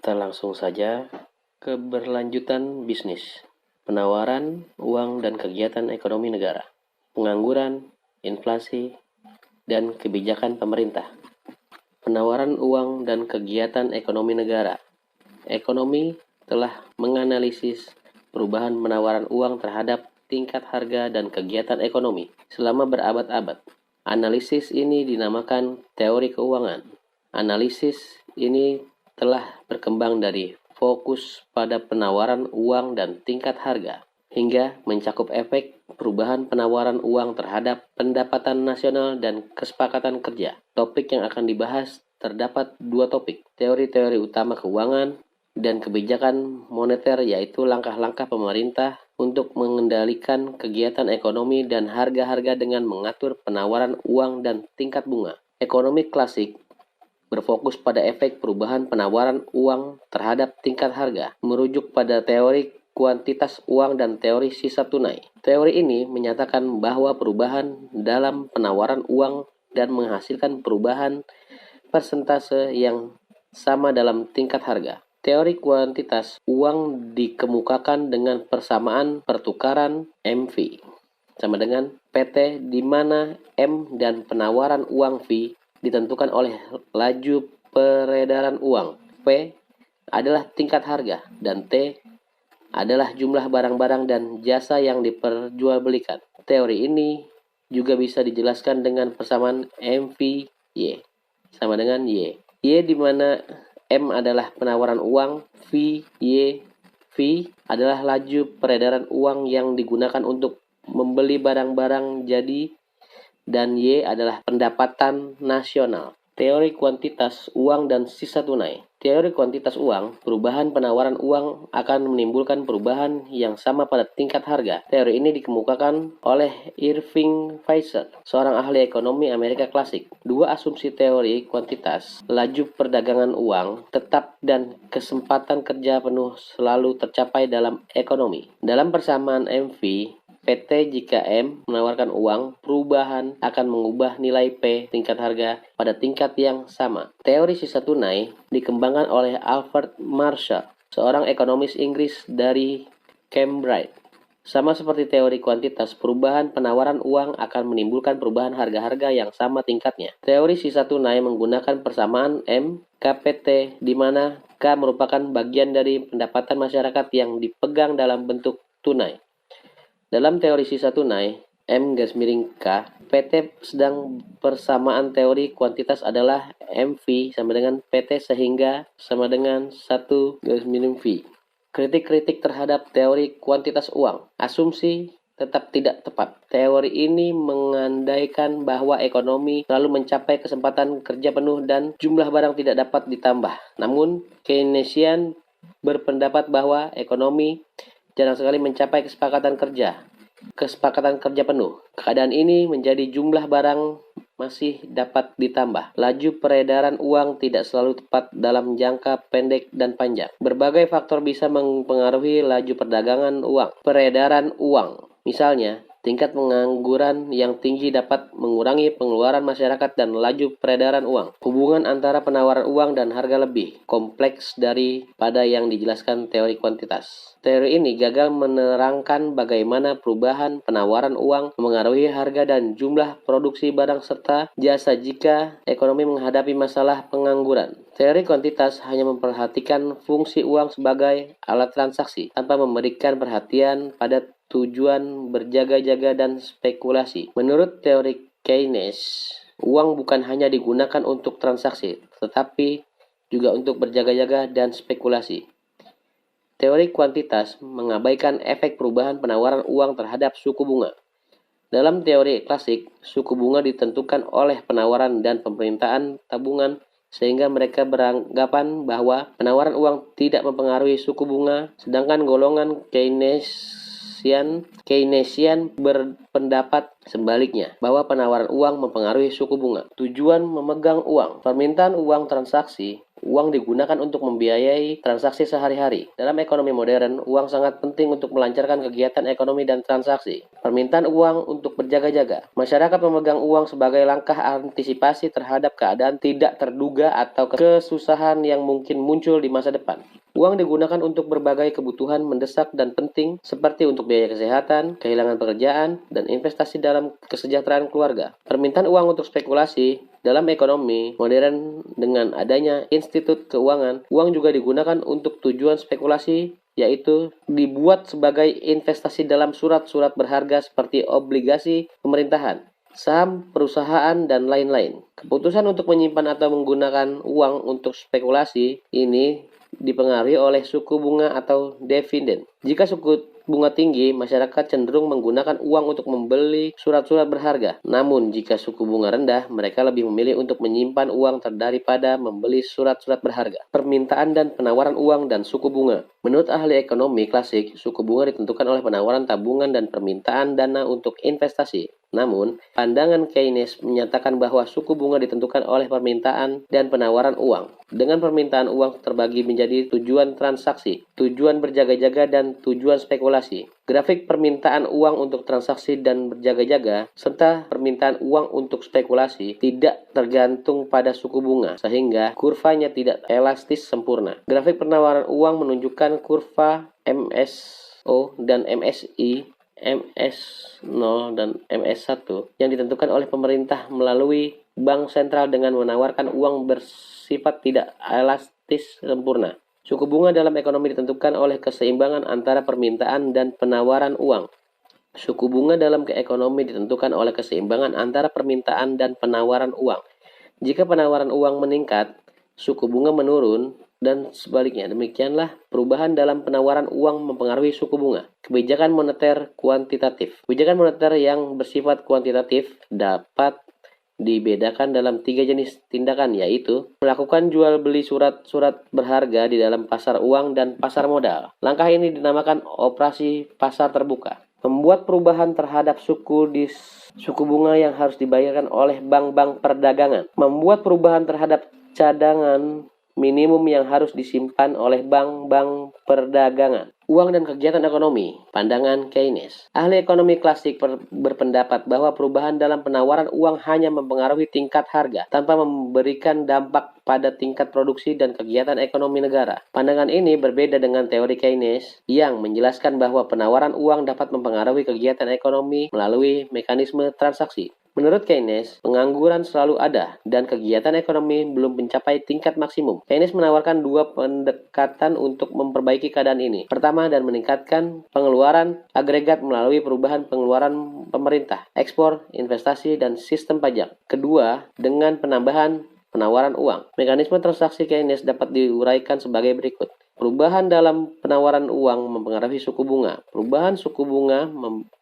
Kita langsung saja ke berlanjutan bisnis, penawaran uang dan kegiatan ekonomi negara, pengangguran, inflasi, dan kebijakan pemerintah. Penawaran uang dan kegiatan ekonomi negara. Ekonomi telah menganalisis perubahan penawaran uang terhadap tingkat harga dan kegiatan ekonomi selama berabad-abad. Analisis ini dinamakan teori keuangan. Analisis ini telah berkembang dari fokus pada penawaran uang dan tingkat harga, hingga mencakup efek perubahan penawaran uang terhadap pendapatan nasional dan kesepakatan kerja. Topik yang akan dibahas terdapat dua topik, teori-teori utama keuangan dan kebijakan moneter, yaitu langkah-langkah pemerintah untuk mengendalikan kegiatan ekonomi dan harga-harga dengan mengatur penawaran uang dan tingkat bunga. Ekonomi klasik berfokus pada efek perubahan penawaran uang terhadap tingkat harga, merujuk pada teori kuantitas uang dan teori sisa tunai. Teori ini menyatakan bahwa perubahan dalam penawaran uang dan menghasilkan perubahan persentase yang sama dalam tingkat harga. Teori kuantitas uang dikemukakan dengan persamaan pertukaran MV sama dengan PT, di mana M dan penawaran uang V ditentukan oleh laju peredaran uang. P adalah tingkat harga dan T adalah jumlah barang-barang dan jasa yang diperjualbelikan. Teori ini juga bisa dijelaskan dengan persamaan MVY sama dengan Y. Y di mana M adalah penawaran uang, V adalah laju peredaran uang yang digunakan untuk membeli barang-barang jadi, dan Y adalah pendapatan nasional. Teori kuantitas uang dan sisa tunai. Teori kuantitas uang, perubahan penawaran uang akan menimbulkan perubahan yang sama pada tingkat harga. Teori ini dikemukakan oleh Irving Fisher, seorang ahli ekonomi Amerika klasik. Dua asumsi teori kuantitas, laju perdagangan uang tetap dan kesempatan kerja penuh selalu tercapai dalam ekonomi. Dalam persamaan MV, PT jika M menawarkan uang, perubahan akan mengubah nilai P tingkat harga pada tingkat yang sama. Teori sisa tunai dikembangkan oleh Alfred Marshall, seorang ekonomis Inggris dari Cambridge. Sama seperti teori kuantitas, perubahan penawaran uang akan menimbulkan perubahan harga-harga yang sama tingkatnya. Teori sisa tunai menggunakan persamaan M KPT, di mana K merupakan bagian dari pendapatan masyarakat yang dipegang dalam bentuk tunai. Dalam teori sisa tunai, M_K, PT sedang persamaan teori kuantitas adalah MV sama dengan PT sehingga sama dengan 1_V. Kritik-kritik terhadap teori kuantitas uang. Asumsi tetap tidak tepat. Teori ini mengandaikan bahwa ekonomi selalu mencapai kesempatan kerja penuh dan jumlah barang tidak dapat ditambah. Namun, Keynesian berpendapat bahwa ekonomi jarang sekali mencapai kesepakatan kerja penuh. Keadaan ini menjadi jumlah barang masih dapat ditambah. Laju peredaran uang tidak selalu tepat dalam jangka pendek dan panjang. Berbagai faktor bisa mempengaruhi laju perdagangan uang. Peredaran uang, misalnya, tingkat pengangguran yang tinggi dapat mengurangi pengeluaran masyarakat dan laju peredaran uang. Hubungan antara penawaran uang dan harga lebih kompleks daripada yang dijelaskan teori kuantitas. Teori ini gagal menerangkan bagaimana perubahan penawaran uang mengaruhi harga dan jumlah produksi barang serta jasa jika ekonomi menghadapi masalah pengangguran. Teori kuantitas hanya memperhatikan fungsi uang sebagai alat transaksi tanpa memberikan perhatian pada tujuan berjaga-jaga dan spekulasi. Menurut teori Keynes, uang bukan hanya digunakan untuk transaksi, tetapi juga untuk berjaga-jaga dan spekulasi. Teori kuantitas mengabaikan efek perubahan penawaran uang terhadap suku bunga. Dalam teori klasik, suku bunga ditentukan oleh penawaran dan pemerintahan tabungan, sehingga mereka beranggapan bahwa penawaran uang tidak mempengaruhi suku bunga, sedangkan golongan Keynesian Keynesian berpendapat sebaliknya, bahwa penawaran uang mempengaruhi suku bunga. Tujuan memegang uang. Permintaan uang transaksi. Uang digunakan untuk membiayai transaksi sehari-hari. Dalam ekonomi modern, uang sangat penting untuk melancarkan kegiatan ekonomi dan transaksi. Permintaan uang untuk berjaga-jaga. Masyarakat memegang uang sebagai langkah antisipasi terhadap keadaan tidak terduga atau kesusahan yang mungkin muncul di masa depan. Uang digunakan untuk berbagai kebutuhan mendesak dan penting, seperti untuk biaya kesehatan, kehilangan pekerjaan, dan investasi dalam kesejahteraan keluarga. Permintaan uang untuk spekulasi. Dalam ekonomi modern, dengan adanya institut keuangan, uang juga digunakan untuk tujuan spekulasi, yaitu dibuat sebagai investasi dalam surat-surat berharga seperti obligasi pemerintahan, saham perusahaan, dan lain-lain. Keputusan untuk menyimpan atau menggunakan uang untuk spekulasi ini dipengaruhi oleh suku bunga atau dividen. Jika suku bunga tinggi, masyarakat cenderung menggunakan uang untuk membeli surat-surat berharga. Namun, jika suku bunga rendah, mereka lebih memilih untuk menyimpan uang daripada membeli surat-surat berharga. Permintaan dan penawaran uang dan suku bunga. Menurut ahli ekonomi klasik, suku bunga ditentukan oleh penawaran tabungan dan permintaan dana untuk investasi. Namun, pandangan Keynes menyatakan bahwa suku bunga ditentukan oleh permintaan dan penawaran uang. Dengan permintaan uang terbagi menjadi tujuan transaksi, tujuan berjaga-jaga, dan tujuan spekulasi. Grafik permintaan uang untuk transaksi dan berjaga-jaga, serta permintaan uang untuk spekulasi tidak tergantung pada suku bunga, sehingga kurvanya tidak elastis sempurna. Grafik penawaran uang menunjukkan kurva MSO dan MSI, MS0 dan MS1 yang ditentukan oleh pemerintah melalui bank sentral dengan menawarkan uang bersifat tidak elastis sempurna. Suku bunga dalam ekonomi ditentukan oleh keseimbangan antara permintaan dan penawaran uang. Suku bunga dalam ekonomi ditentukan oleh keseimbangan antara permintaan dan penawaran uang. Jika penawaran uang meningkat, suku bunga menurun, dan sebaliknya. Demikianlah perubahan dalam penawaran uang mempengaruhi suku bunga. Kebijakan moneter kuantitatif. Kebijakan moneter yang bersifat kuantitatif dapat dibedakan dalam 3 jenis tindakan, yaitu melakukan jual beli surat-surat berharga di dalam pasar uang dan pasar modal. Langkah ini dinamakan operasi pasar terbuka. Membuat perubahan terhadap suku bunga yang harus dibayarkan oleh bank-bank perdagangan. Membuat perubahan terhadap cadangan minimum yang harus disimpan oleh bank-bank perdagangan. Uang dan kegiatan ekonomi. Pandangan Keynes. Ahli ekonomi klasik berpendapat bahwa perubahan dalam penawaran uang hanya mempengaruhi tingkat harga, tanpa memberikan dampak pada tingkat produksi dan kegiatan ekonomi negara. Pandangan ini berbeda dengan teori Keynes yang menjelaskan bahwa penawaran uang dapat mempengaruhi kegiatan ekonomi melalui mekanisme transaksi. Menurut Keynes, pengangguran selalu ada dan kegiatan ekonomi belum mencapai tingkat maksimum. Keynes menawarkan 2 pendekatan untuk memperbaiki keadaan ini. Pertama, dan meningkatkan pengeluaran agregat melalui perubahan pengeluaran pemerintah, ekspor, investasi, dan sistem pajak. Kedua, dengan penambahan penawaran uang. Mekanisme transaksi Keynes dapat diuraikan sebagai berikut. Perubahan dalam penawaran uang mempengaruhi suku bunga. Perubahan suku bunga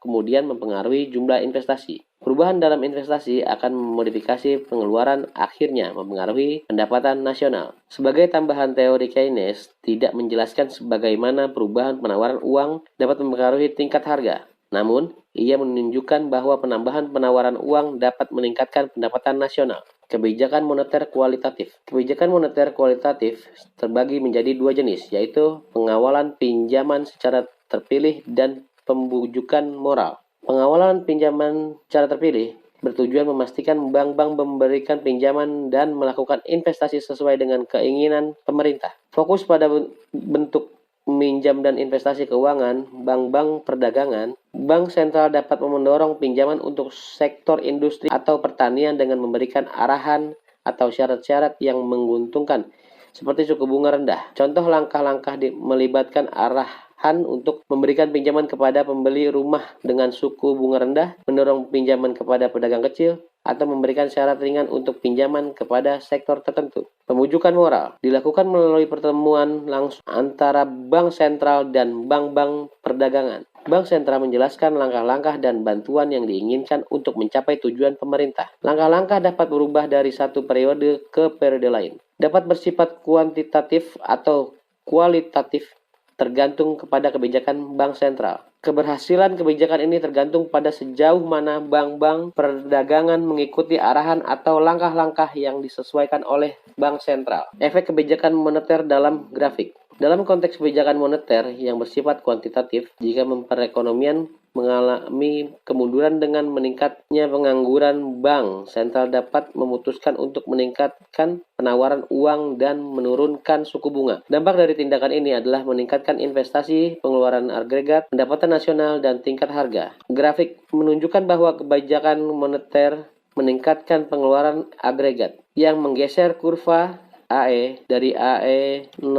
kemudian mempengaruhi jumlah investasi. Perubahan dalam investasi akan memodifikasi pengeluaran, akhirnya mempengaruhi pendapatan nasional. Sebagai tambahan, teori Keynes tidak menjelaskan bagaimana perubahan penawaran uang dapat mempengaruhi tingkat harga. Namun, ia menunjukkan bahwa penambahan penawaran uang dapat meningkatkan pendapatan nasional. Kebijakan moneter kualitatif. Kebijakan moneter kualitatif terbagi menjadi 2 jenis, yaitu pengawalan pinjaman secara terpilih dan pembujukan moral. Pengawalan pinjaman secara terpilih bertujuan memastikan bank-bank memberikan pinjaman dan melakukan investasi sesuai dengan keinginan pemerintah. Fokus pada bentuk meminjam dan investasi keuangan, bank-bank perdagangan. Bank sentral dapat mendorong pinjaman untuk sektor industri atau pertanian dengan memberikan arahan atau syarat-syarat yang menguntungkan, seperti suku bunga rendah. Contoh langkah-langkah melibatkan arahan untuk memberikan pinjaman kepada pembeli rumah dengan suku bunga rendah, mendorong pinjaman kepada pedagang kecil, atau memberikan syarat ringan untuk pinjaman kepada sektor tertentu. Pembujukan moral dilakukan melalui pertemuan langsung antara bank sentral dan bank-bank perdagangan. Bank sentral menjelaskan langkah-langkah dan bantuan yang diinginkan untuk mencapai tujuan pemerintah. Langkah-langkah dapat berubah dari satu periode ke periode lain. Dapat bersifat kuantitatif atau kualitatif, tergantung kepada kebijakan bank sentral. Keberhasilan kebijakan ini tergantung pada sejauh mana bank-bank perdagangan mengikuti arahan atau langkah-langkah yang disesuaikan oleh bank sentral. Efek kebijakan moneter dalam grafik. Dalam konteks kebijakan moneter yang bersifat kuantitatif, jika perekonomian mengalami kemunduran dengan meningkatnya pengangguran, bank sentral dapat memutuskan untuk meningkatkan penawaran uang dan menurunkan suku bunga. Dampak dari tindakan ini adalah meningkatkan investasi, pengeluaran agregat, pendapatan nasional, dan tingkat harga. Grafik menunjukkan bahwa kebijakan moneter meningkatkan pengeluaran agregat yang menggeser kurva AE dari AE0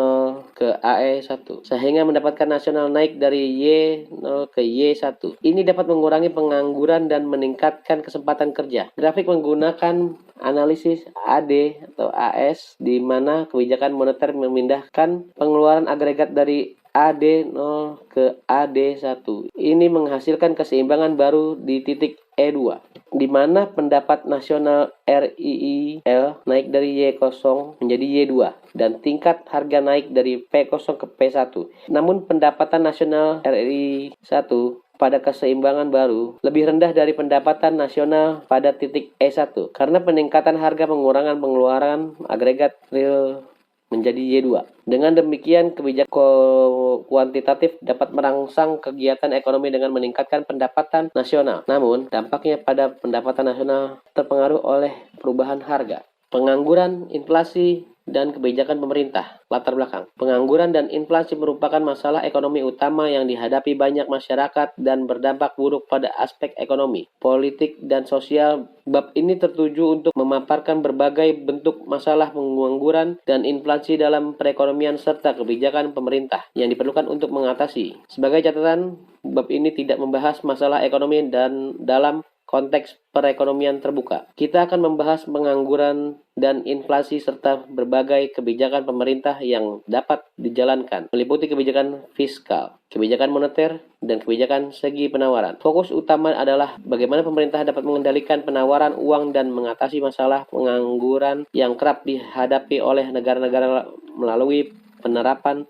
ke AE1 sehingga mendapatkan nasional naik dari Y0 ke Y1. Ini dapat mengurangi pengangguran dan meningkatkan kesempatan kerja. Grafik menggunakan analisis AD atau AS di mana kebijakan moneter memindahkan pengeluaran agregat dari AD0 ke AD1. Ini menghasilkan keseimbangan baru di titik E2, di mana pendapat nasional RIIL naik dari Y0 menjadi Y2 dan tingkat harga naik dari P0 ke P1. Namun pendapatan nasional RI1 pada keseimbangan baru lebih rendah dari pendapatan nasional pada titik E1 karena peningkatan harga pengurangan pengeluaran agregat real menjadi Y2. Dengan demikian, kebijakan kuantitatif dapat merangsang kegiatan ekonomi dengan meningkatkan pendapatan nasional. Namun, dampaknya pada pendapatan nasional terpengaruh oleh perubahan harga, pengangguran, inflasi, dan kebijakan pemerintah. Latar belakang. Pengangguran dan inflasi merupakan masalah ekonomi utama yang dihadapi banyak masyarakat dan berdampak buruk pada aspek ekonomi, politik, dan sosial. Bab ini tertuju untuk memaparkan berbagai bentuk masalah pengangguran dan inflasi dalam perekonomian serta kebijakan pemerintah yang diperlukan untuk mengatasi. Sebagai catatan, bab ini tidak membahas masalah ekonomi dan dalam konteks perekonomian terbuka. Kita akan membahas pengangguran dan inflasi serta berbagai kebijakan pemerintah yang dapat dijalankan, meliputi kebijakan fiskal, kebijakan moneter, dan kebijakan segi penawaran. Fokus utama adalah bagaimana pemerintah dapat mengendalikan penawaran uang dan mengatasi masalah pengangguran yang kerap dihadapi oleh negara-negara melalui penerapan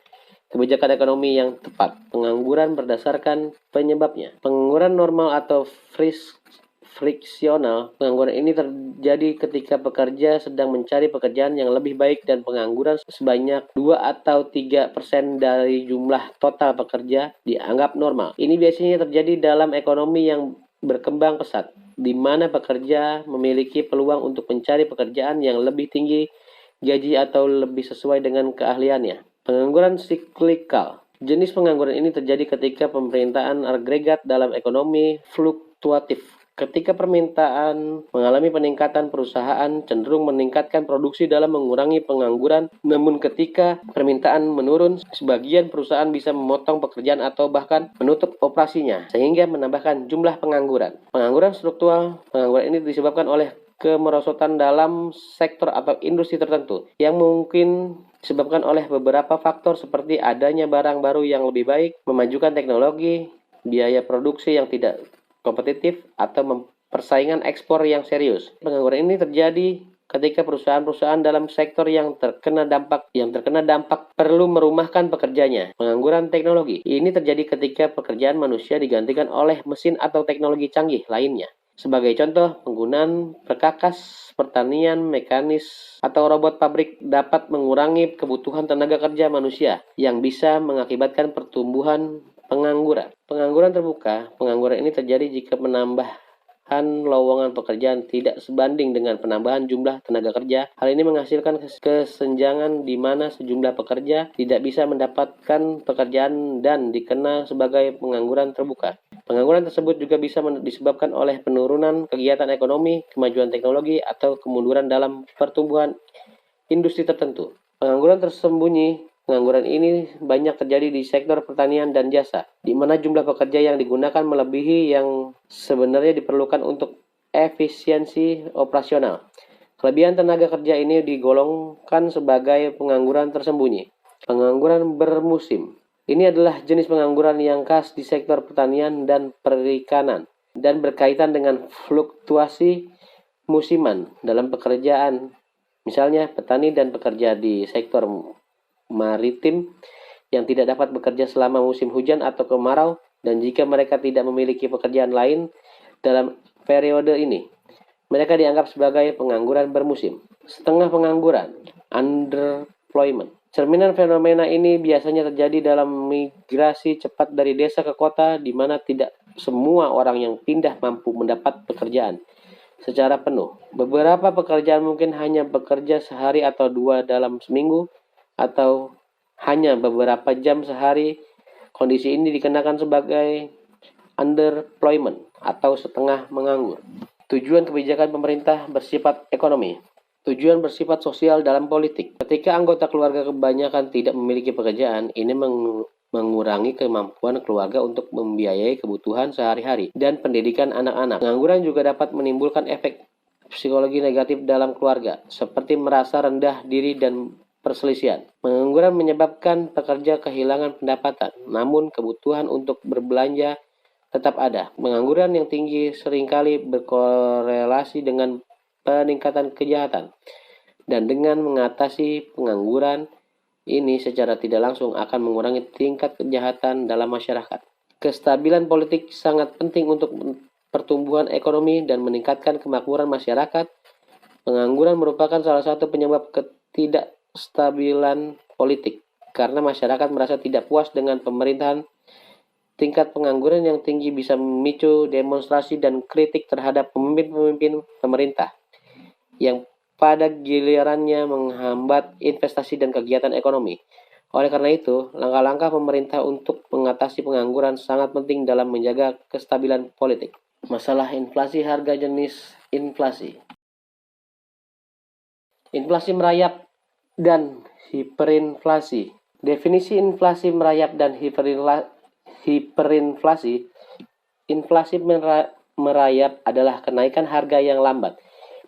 kebijakan ekonomi yang tepat. Pengangguran berdasarkan penyebabnya. Pengangguran normal atau friksional. Pengangguran ini terjadi ketika pekerja sedang mencari pekerjaan yang lebih baik dan pengangguran sebanyak 2 atau 3% dari jumlah total pekerja dianggap normal. Ini biasanya terjadi dalam ekonomi yang berkembang pesat, di mana pekerja memiliki peluang untuk mencari pekerjaan yang lebih tinggi gaji atau lebih sesuai dengan keahliannya. Pengangguran siklikal. Jenis pengangguran ini terjadi ketika pemerintahan agregat dalam ekonomi fluktuatif. Ketika permintaan mengalami peningkatan, perusahaan cenderung meningkatkan produksi dalam mengurangi pengangguran. Namun ketika permintaan menurun, sebagian perusahaan bisa memotong pekerjaan atau bahkan menutup operasinya, sehingga menambahkan jumlah pengangguran. Pengangguran struktural. Pengangguran ini disebabkan oleh kemerosotan dalam sektor atau industri tertentu yang mungkin disebabkan oleh beberapa faktor seperti adanya barang baru yang lebih baik, memajukan teknologi, biaya produksi yang tidak kompetitif, atau persaingan ekspor yang serius. Pengangguran ini terjadi ketika perusahaan-perusahaan dalam sektor yang terkena dampak perlu merumahkan pekerjanya. Pengangguran teknologi. Ini terjadi ketika pekerjaan manusia digantikan oleh mesin atau teknologi canggih lainnya. Sebagai contoh, penggunaan perkakas, pertanian, mekanis, atau robot pabrik dapat mengurangi kebutuhan tenaga kerja manusia yang bisa mengakibatkan pertumbuhan pengangguran. Pengangguran terbuka. Pengangguran ini terjadi jika penambahan lowongan pekerjaan tidak sebanding dengan penambahan jumlah tenaga kerja. Hal ini menghasilkan kesenjangan di mana sejumlah pekerja tidak bisa mendapatkan pekerjaan dan dikenal sebagai pengangguran terbuka. Pengangguran tersebut juga bisa disebabkan oleh penurunan kegiatan ekonomi, kemajuan teknologi, atau kemunduran dalam pertumbuhan industri tertentu. Pengangguran tersembunyi. Pengangguran ini banyak terjadi di sektor pertanian dan jasa, di mana jumlah pekerja yang digunakan melebihi yang sebenarnya diperlukan untuk efisiensi operasional. Kelebihan tenaga kerja ini digolongkan sebagai pengangguran tersembunyi. Pengangguran bermusim. Ini adalah jenis pengangguran yang khas di sektor pertanian dan perikanan dan berkaitan dengan fluktuasi musiman dalam pekerjaan. Misalnya, petani dan pekerja di sektor maritim yang tidak dapat bekerja selama musim hujan atau kemarau dan jika mereka tidak memiliki pekerjaan lain dalam periode ini, mereka dianggap sebagai pengangguran bermusim. Setengah pengangguran, underemployment. Cerminan fenomena ini biasanya terjadi dalam migrasi cepat dari desa ke kota, di mana tidak semua orang yang pindah mampu mendapat pekerjaan secara penuh. Beberapa pekerjaan mungkin hanya bekerja sehari atau dua dalam seminggu, atau hanya beberapa jam sehari. Kondisi ini dikenakan sebagai underemployment atau setengah menganggur. Tujuan kebijakan pemerintah bersifat ekonomi. Tujuan bersifat sosial dalam politik. Ketika anggota keluarga kebanyakan tidak memiliki pekerjaan, ini mengurangi kemampuan keluarga untuk membiayai kebutuhan sehari-hari dan pendidikan anak-anak. Pengangguran juga dapat menimbulkan efek psikologi negatif dalam keluarga, seperti merasa rendah diri dan perselisihan. Pengangguran menyebabkan pekerja kehilangan pendapatan, namun kebutuhan untuk berbelanja tetap ada. Pengangguran yang tinggi seringkali berkorelasi dengan peningkatan kejahatan, dan dengan mengatasi pengangguran ini secara tidak langsung akan mengurangi tingkat kejahatan dalam masyarakat. Kestabilan politik sangat penting untuk pertumbuhan ekonomi dan meningkatkan kemakmuran masyarakat. Pengangguran merupakan salah satu penyebab ketidakstabilan politik, karena masyarakat merasa tidak puas dengan pemerintahan. Tingkat pengangguran yang tinggi bisa memicu demonstrasi dan kritik terhadap pemimpin-pemimpin pemerintah, yang pada gilirannya menghambat investasi dan kegiatan ekonomi. Oleh karena itu, langkah-langkah pemerintah untuk mengatasi pengangguran sangat penting dalam menjaga kestabilan politik. Masalah inflasi, harga jenis inflasi. Inflasi merayap dan hiperinflasi. Definisi inflasi merayap dan hiperinflasi. Inflasi merayap adalah kenaikan harga yang lambat,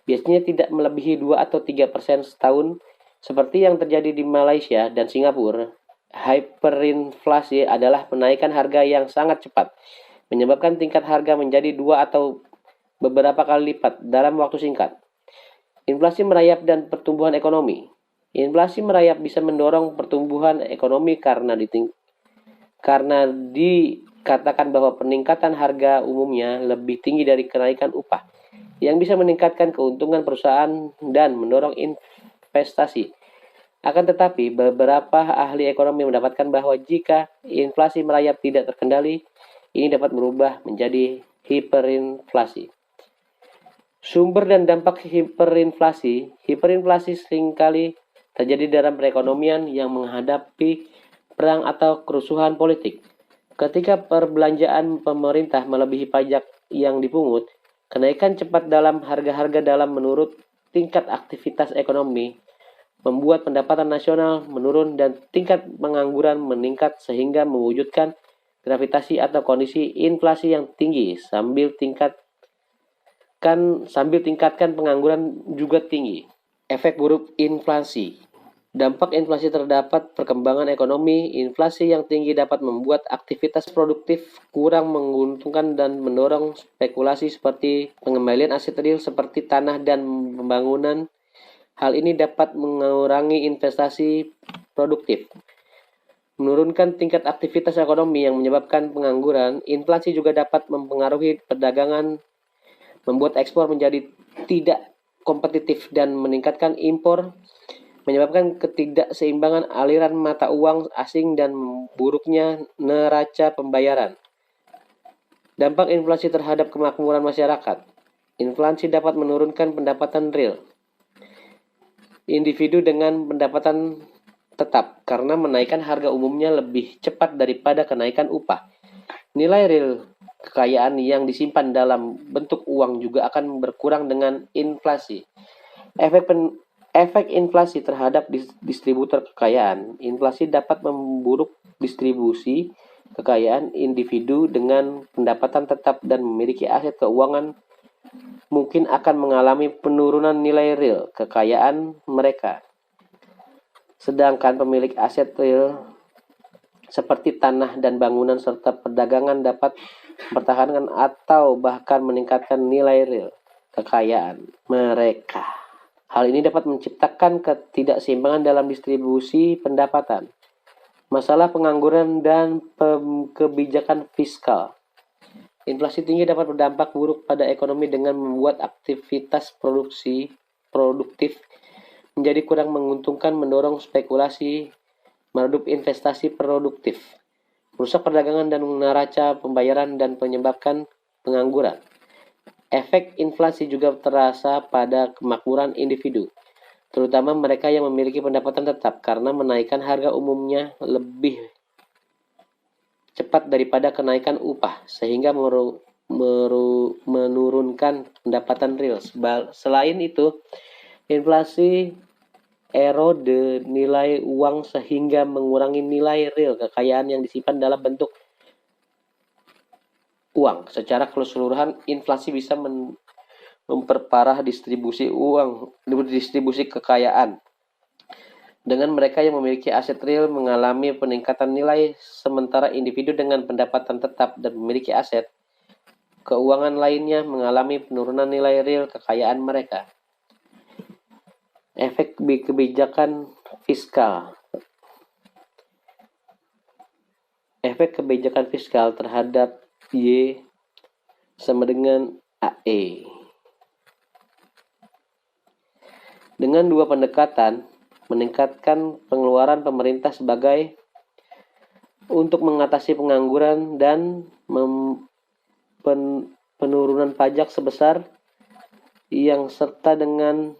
biasanya tidak melebihi 2 atau 3% setahun, seperti yang terjadi di Malaysia dan Singapura. Hyperinflasi adalah penaikan harga yang sangat cepat, menyebabkan tingkat harga menjadi 2 atau beberapa kali lipat dalam waktu singkat. Inflasi merayap dan pertumbuhan ekonomi. Inflasi merayap bisa mendorong pertumbuhan ekonomi karena dikatakan bahwa peningkatan harga umumnya lebih tinggi dari kenaikan upah, yang bisa meningkatkan keuntungan perusahaan dan mendorong investasi. Akan tetapi, beberapa ahli ekonomi mendapatkan bahwa jika inflasi merayap tidak terkendali, ini dapat berubah menjadi hiperinflasi. Sumber dan dampak hiperinflasi. Hiperinflasi seringkali terjadi dalam perekonomian yang menghadapi perang atau kerusuhan politik. Ketika perbelanjaan pemerintah melebihi pajak yang dipungut, kenaikan cepat dalam harga-harga dalam menurut tingkat aktivitas ekonomi membuat pendapatan nasional menurun dan tingkat pengangguran meningkat, sehingga mewujudkan gravitasi atau kondisi inflasi yang tinggi sambil tingkatkan pengangguran juga tinggi. Efek buruk inflasi. Dampak inflasi terdapat perkembangan ekonomi. Inflasi yang tinggi dapat membuat aktivitas produktif kurang menguntungkan dan mendorong spekulasi seperti pengembalian aset real seperti tanah dan pembangunan. Hal ini dapat mengurangi investasi produktif, menurunkan tingkat aktivitas ekonomi yang menyebabkan pengangguran. Inflasi juga dapat mempengaruhi perdagangan, membuat ekspor menjadi tidak kompetitif dan meningkatkan impor, menyebabkan ketidakseimbangan aliran mata uang asing dan buruknya neraca pembayaran. Dampak inflasi terhadap kemakmuran masyarakat. Inflasi dapat menurunkan pendapatan real individu dengan pendapatan tetap, karena menaikkan harga umumnya lebih cepat daripada kenaikan upah. Nilai real kekayaan yang disimpan dalam bentuk uang juga akan berkurang dengan inflasi. Efek inflasi terhadap distributor kekayaan. Inflasi dapat memburuk distribusi kekayaan. Individu dengan pendapatan tetap dan memiliki aset keuangan mungkin akan mengalami penurunan nilai real kekayaan mereka. Sedangkan pemilik aset real seperti tanah dan bangunan serta perdagangan dapat mempertahankan atau bahkan meningkatkan nilai real kekayaan mereka. Hal ini dapat menciptakan ketidakseimbangan dalam distribusi pendapatan. Masalah pengangguran dan kebijakan fiskal. Inflasi tinggi dapat berdampak buruk pada ekonomi dengan membuat aktivitas produktif menjadi kurang menguntungkan, mendorong spekulasi, meredup investasi produktif, merusak perdagangan dan neraca pembayaran dan menyebabkan pengangguran. Efek inflasi juga terasa pada kemakmuran individu, terutama mereka yang memiliki pendapatan tetap, karena menaikkan harga umumnya lebih cepat daripada kenaikan upah, sehingga menurunkan pendapatan real. Selain itu, inflasi erode nilai uang sehingga mengurangi nilai real kekayaan yang disimpan dalam bentuk uang. Secara keseluruhan, inflasi bisa memperparah distribusi kekayaan. Dengan mereka yang memiliki aset real mengalami peningkatan nilai, sementara individu dengan pendapatan tetap dan memiliki aset keuangan lainnya mengalami penurunan nilai real kekayaan mereka. Efek kebijakan fiskal. Efek kebijakan fiskal terhadap Y sama dengan AE. Dengan dua pendekatan, meningkatkan pengeluaran pemerintah sebagai untuk mengatasi pengangguran dan penurunan pajak sebesar yang serta dengan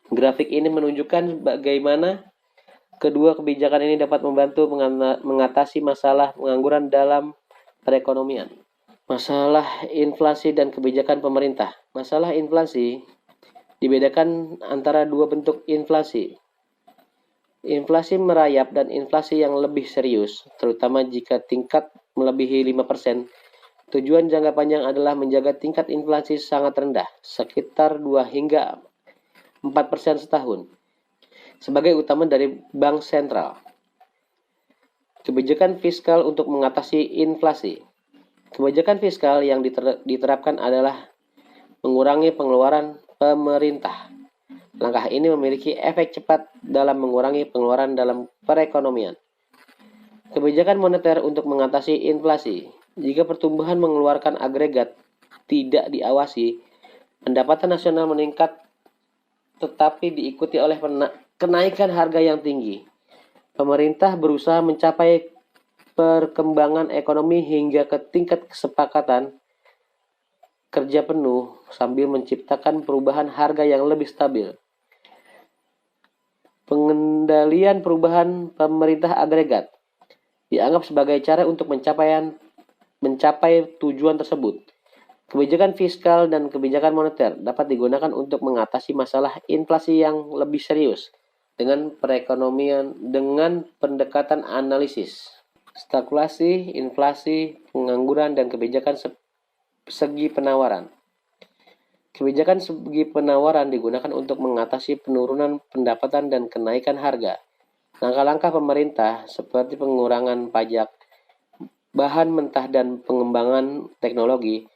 grafik ini menunjukkan bagaimana kedua kebijakan ini dapat membantu mengatasi masalah pengangguran dalam perekonomian. Masalah inflasi dan kebijakan pemerintah. Masalah inflasi dibedakan antara dua bentuk inflasi. Inflasi merayap dan inflasi yang lebih serius, terutama jika tingkat melebihi 5%. Tujuan jangka panjang adalah menjaga tingkat inflasi sangat rendah, sekitar 2 hingga 4% setahun, sebagai utama dari bank sentral. Kebijakan fiskal untuk mengatasi inflasi. Kebijakan fiskal yang diterapkan adalah mengurangi pengeluaran pemerintah. Langkah ini memiliki efek cepat dalam mengurangi pengeluaran dalam perekonomian. Kebijakan moneter untuk mengatasi inflasi. Jika pertumbuhan mengeluarkan agregat tidak diawasi, pendapatan nasional meningkat tetapi diikuti oleh kenaikan harga yang tinggi. Pemerintah berusaha mencapai perkembangan ekonomi hingga ke tingkat kesepakatan kerja penuh sambil menciptakan perubahan harga yang lebih stabil. Pengendalian perubahan pemerintah agregat dianggap sebagai cara untuk mencapai tujuan tersebut. Kebijakan fiskal dan kebijakan moneter dapat digunakan untuk mengatasi masalah inflasi yang lebih serius dengan perekonomian dengan pendekatan analisis, stagflasi, inflasi, pengangguran, dan kebijakan segi penawaran. Kebijakan segi penawaran digunakan untuk mengatasi penurunan pendapatan dan kenaikan harga. Langkah-langkah pemerintah seperti pengurangan pajak, bahan mentah, dan pengembangan teknologi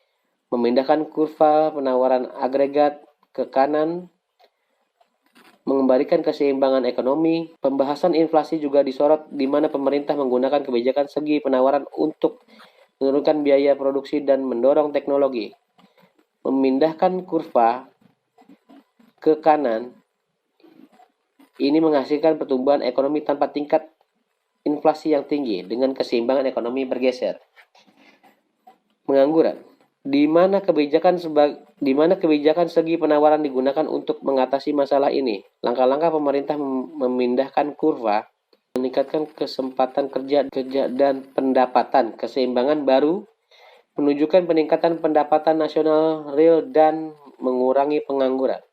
memindahkan kurva penawaran agregat ke kanan, mengembalikan keseimbangan ekonomi. Pembahasan inflasi juga disorot di mana pemerintah menggunakan kebijakan segi penawaran untuk menurunkan biaya produksi dan mendorong teknologi. Memindahkan kurva ke kanan ini menghasilkan pertumbuhan ekonomi tanpa tingkat inflasi yang tinggi dengan keseimbangan ekonomi bergeser. Pengangguran, di mana kebijakan segi penawaran digunakan untuk mengatasi masalah ini. Langkah-langkah pemerintah memindahkan kurva, meningkatkan kesempatan kerja dan pendapatan. Keseimbangan baru menunjukkan peningkatan pendapatan nasional real dan mengurangi pengangguran.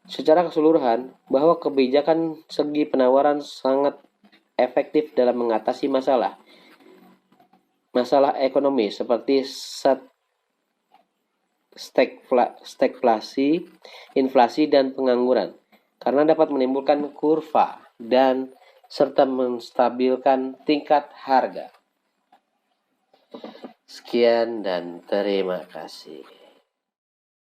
Secara keseluruhan, bahwa kebijakan segi penawaran sangat efektif dalam mengatasi masalah ekonomi seperti stagflasi, inflasi, dan pengangguran, karena dapat menimbulkan kurva dan serta menstabilkan tingkat harga. Sekian dan terima kasih.